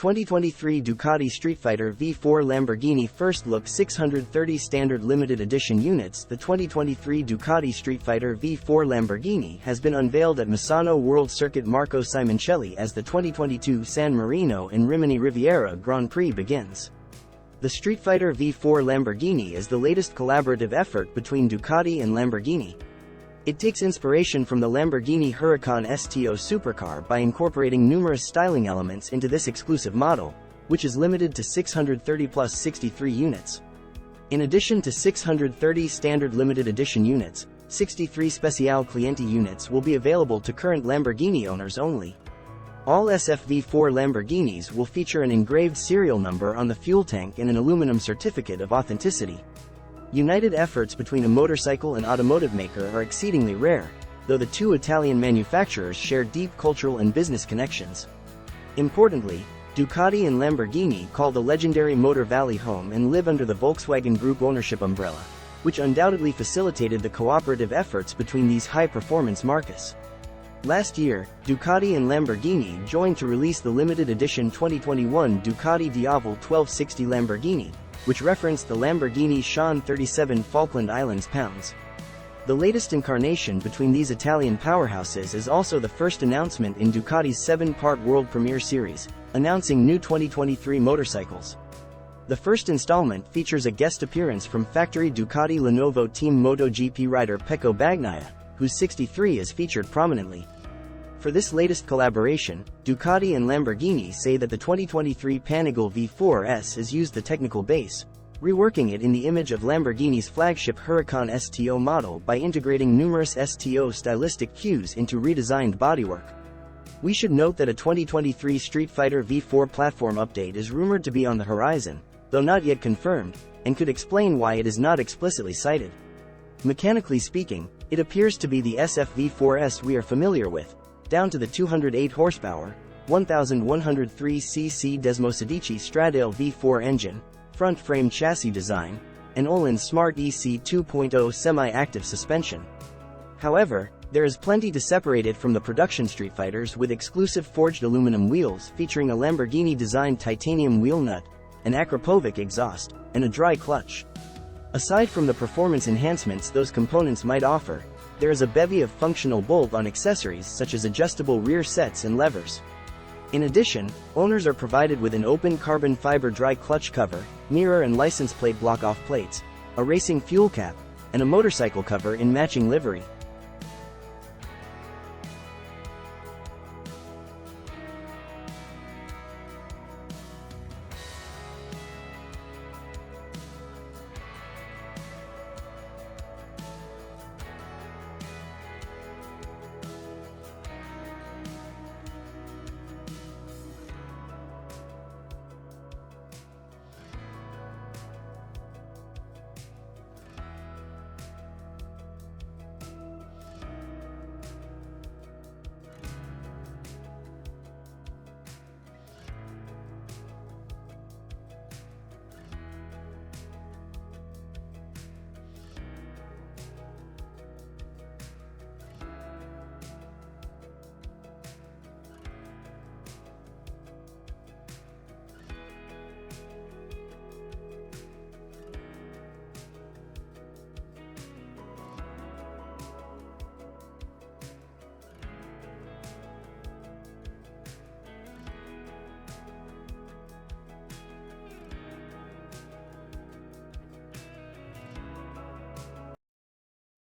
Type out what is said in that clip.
2023 Ducati Streetfighter V4 Lamborghini First Look 630 Standard Limited Edition Units. The 2023 Ducati Streetfighter V4 Lamborghini has been unveiled at Misano World Circuit Marco Simoncelli as the 2022 San Marino and Rimini Riviera Grand Prix begins. The Streetfighter V4 Lamborghini is the latest collaborative effort between Ducati and Lamborghini. It takes inspiration from the Lamborghini Huracán STO supercar by incorporating numerous styling elements into this exclusive model, which is limited to 630 plus 63 units. In addition to 630 standard limited edition units, 63 Speciale Clienti units will be available to current Lamborghini owners only. All SF V4 Lamborghinis will feature an engraved serial number on the fuel tank and an aluminum certificate of authenticity. United efforts between a motorcycle and automotive maker are exceedingly rare, though the two Italian manufacturers share deep cultural and business connections. Importantly, Ducati and Lamborghini call the legendary Motor Valley home and live under the Volkswagen Group ownership umbrella, which undoubtedly facilitated the cooperative efforts between these high-performance marques. Last year, Ducati and Lamborghini joined to release the limited edition 2021 Ducati Diavolo 1260 Lamborghini, which referenced the Lamborghini Sean 37 Falkland Islands pounds. The latest incarnation between these Italian powerhouses is also the first announcement in Ducati's 7-part World Premiere Series, announcing new 2023 motorcycles. The first installment features a guest appearance from factory Ducati Lenovo Team MotoGP rider Pecco Bagnaia, whose 63 is featured prominently. For this latest collaboration, Ducati and Lamborghini say that the 2023 Panigale V4S has used the technical base, reworking it in the image of Lamborghini's flagship Huracán STO model by integrating numerous STO stylistic cues into redesigned bodywork. We should note that a 2023 Streetfighter V4 platform update is rumored to be on the horizon, though not yet confirmed, and could explain why it is not explicitly cited. Mechanically speaking, it appears to be the SF V4S we are familiar with, down to the 208 horsepower, 1103 cc Desmosedici Stradale V4 engine, front frame chassis design, and Öhlins Smart EC 2.0 semi-active suspension. However, there is plenty to separate it from the production Streetfighters, with exclusive forged aluminum wheels featuring a Lamborghini-designed titanium wheel nut, an Akrapovic exhaust, and a dry clutch. Aside from the performance enhancements those components might offer, there is a bevy of functional bolt-on accessories such as adjustable rear sets and levers. In addition, owners are provided with an open carbon fiber dry clutch cover, mirror and license plate block-off plates, a racing fuel cap, and a motorcycle cover in matching livery.